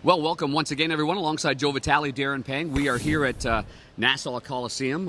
Well, welcome once again, everyone, alongside Joe Vitale, Darren Pang. We are here at Nassau Coliseum,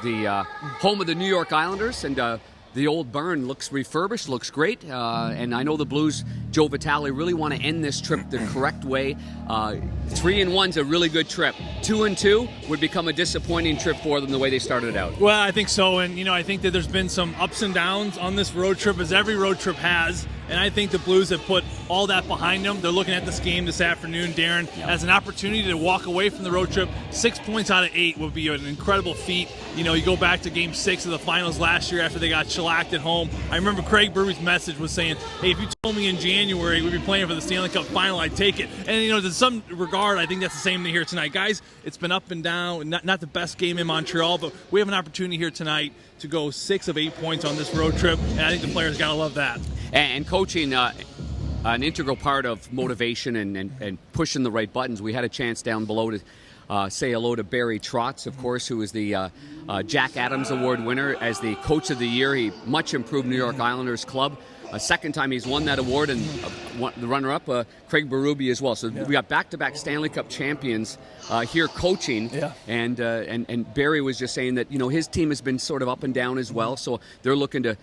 the home of the New York Islanders, and the old barn looks refurbished, looks great, and I know the Blues, Joe Vitale, really want to end this trip the correct way. 3-1's a really good trip. 2-2 would become a disappointing trip for them the way they started out. Well, I think so, and I think that there's been some ups and downs on this road trip, as every road trip has. And I think the Blues have put all that behind them. They're looking at this game this afternoon, Darren, as an opportunity to walk away from the road trip. 6 points out of 8 would be an incredible feat. You go back to Game 6 of the finals last year after they got shellacked at home. I remember Craig Berube message was saying, hey, if you told me in January we'd be playing for the Stanley Cup final, I'd take it. And, to some regard, I think that's the same thing here tonight. Guys, it's been up and down. Not the best game in Montreal, but we have an opportunity here tonight to go 6 of 8 points on this road trip, and I think the players got to love that. And coaching, an integral part of motivation and pushing the right buttons. We had a chance down below to say hello to Barry Trotz, of course, who is the Jack Adams Award winner as the Coach of the Year. He much improved New York Islanders club. A second time he's won that award, and the runner-up, Craig Berube as well. So we got back-to-back Stanley Cup champions here coaching, and Barry was just saying that his team has been sort of up and down as well. So they're looking to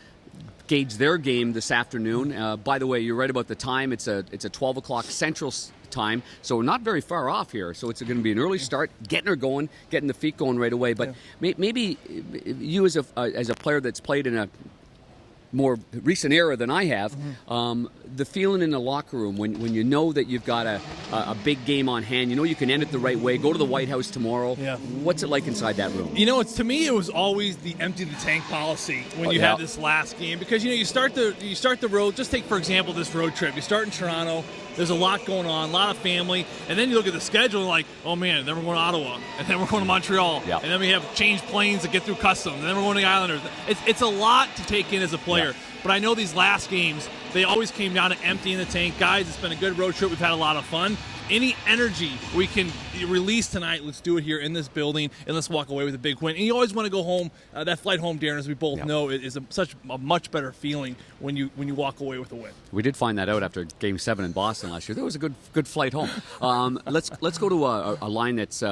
gauge their game this afternoon. By the way, you're right about the time. It's a 12 o'clock Central time, so we're not very far off here. So it's going to be an early start, getting her going, getting the feet going right away. But maybe you as a player that's played in a more recent era than I have, the feeling in the locker room when you know that you've got a big game on hand, you can end it the right way, go to the White House tomorrow. What's it like inside that room? To me, it was always the empty the tank policy when you have this last game, because you start the road. Just take, for example, this road trip. You start in Toronto. There's a lot going on, a lot of family, and then you look at the schedule and like, oh man, then we're going to Ottawa, and then we're going to Montreal, and then we have changed planes to get through customs, and then we're going to the Islanders. It's a lot to take in as a player, but I know these last games, they always came down to emptying the tank. Guys, it's been a good road trip. We've had a lot of fun. Any energy we can release tonight, let's do it here in this building, and let's walk away with a big win. And you always want to go home. That flight home, Darren, as we both know, is such a much better feeling when you walk away with a win. We did find that out after Game 7 in Boston last year. There was a good flight home. Let's go to a line that's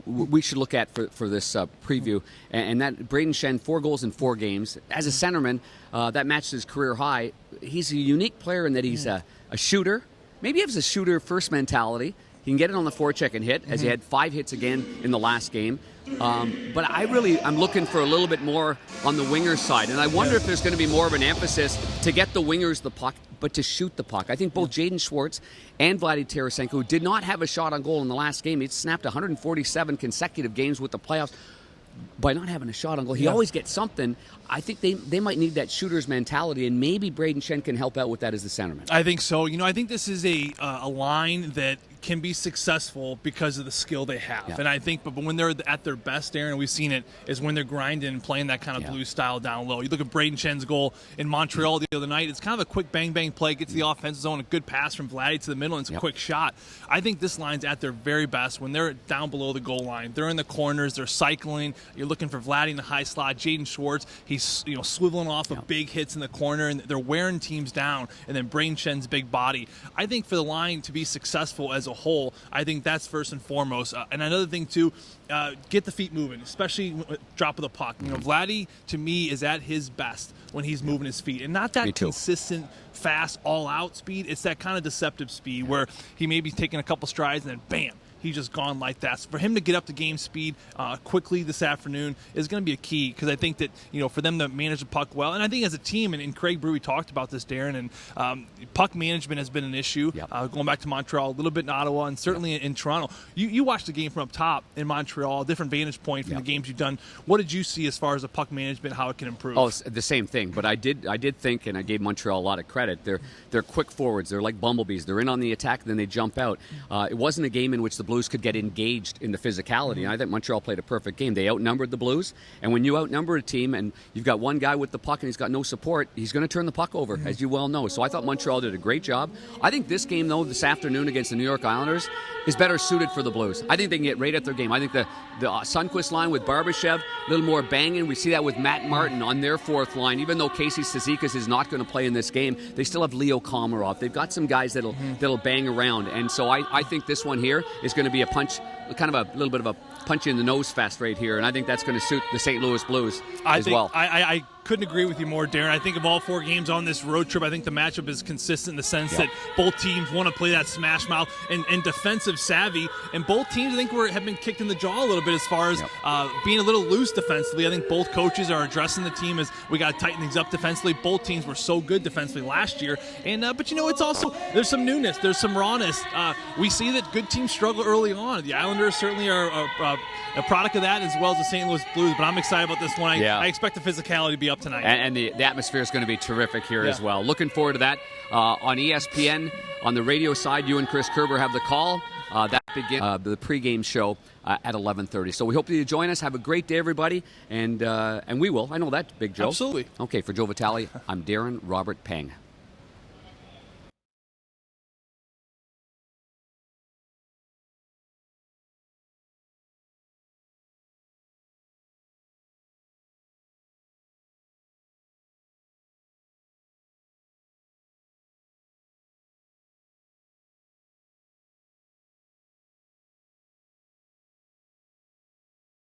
we should look at for this preview, and that Brayden Schenn, 4 goals in 4 games. As a centerman, that matched his career high. He's a unique player in that he's a shooter. Maybe he has a shooter-first mentality. He can get it on the forecheck and hit, as he had 5 hits again in the last game. But I'm looking for a little bit more on the winger side, and I wonder if there's going to be more of an emphasis to get the wingers the puck, but to shoot the puck. I think both Jaden Schwartz and Vladdy Tarasenko, who did not have a shot on goal in the last game, he snapped 147 consecutive games with the playoffs. By not having a shot on goal, he always gets something. I think they might need that shooter's mentality, and maybe Brayden Schenn can help out with that as the centerman. I think so. I think this is a line that can be successful because of the skill they have. And I think, but when they're at their best, Darren, we've seen it, is when they're grinding and playing that kind of blue style down low. You look at Brayden Schenn's goal in Montreal the other night. It's kind of a quick bang-bang play, gets to the offensive zone, a good pass from Vladdy to the middle, and it's a quick shot. I think this line's at their very best when they're down below the goal line. They're in the corners, they're cycling. You're looking for Vladdy in the high slot. Jaden Schwartz, he's swiveling off of big hits in the corner, and they're wearing teams down. And then Brayden Schenn's big body. I think for the line to be successful as a whole, I think that's first and foremost. And another thing too, get the feet moving, especially drop of the puck. Vladdy to me is at his best when he's moving his feet, and not that consistent, fast, all-out speed. It's that kind of deceptive speed where he may be taking a couple strides and then bam, he's just gone like that. So for him to get up to game speed quickly this afternoon is going to be a key, because I think that, for them to manage the puck well, and I think as a team, and Craig Berube talked about this, Darren, and puck management has been an issue, going back to Montreal, a little bit in Ottawa, and certainly in Toronto. You watched the game from up top in Montreal, different vantage point from the games you've done. What did you see as far as the puck management, how it can improve? Oh, it's the same thing, but I did think, and I gave Montreal a lot of credit, they're quick forwards. They're like bumblebees. They're in on the attack, then they jump out. It wasn't a game in which the Blues could get engaged in the physicality. And I think Montreal played a perfect game. They outnumbered the Blues, and when you outnumber a team and you've got one guy with the puck and he's got no support, he's going to turn the puck over, as you well know. So I thought Montreal did a great job. I think this game, though, this afternoon against the New York Islanders, is better suited for the Blues. I think they can get right at their game. I think the Sundqvist line with Barbashev, a little more banging. We see that with Matt Martin on their fourth line. Even though Casey Cizikas is not going to play in this game, they still have Leo Komarov. They've got some guys that'll bang around. And so I think this one here is going to be a punch, kind of a little bit of a punch in the nose fest right here. And I think that's going to suit the St. Louis Blues as well. I couldn't agree with you more, Darren. I think of all 4 games on this road trip, I think the matchup is consistent in the sense that both teams want to play that smash mouth and defensive savvy. And both teams, I think, have been kicked in the jaw a little bit as far as being a little loose defensively. I think both coaches are addressing the team as we got to tighten things up defensively. Both teams were so good defensively last year. And but, it's also, there's some newness. There's some rawness. We see that good teams struggle early on. The Islanders certainly are a product of that, as well as the St. Louis Blues. But I'm excited about this one. I expect the physicality to be up tonight. And the atmosphere is going to be terrific here as well. Looking forward to that. On ESPN, on the radio side, you and Chris Kerber have the call. That begins the pregame show at 11:30. So we hope that you join us. Have a great day, everybody. And we will. I know that, Big Joe. Absolutely. Okay, for Joe Vitale, I'm Darren Robert Pang.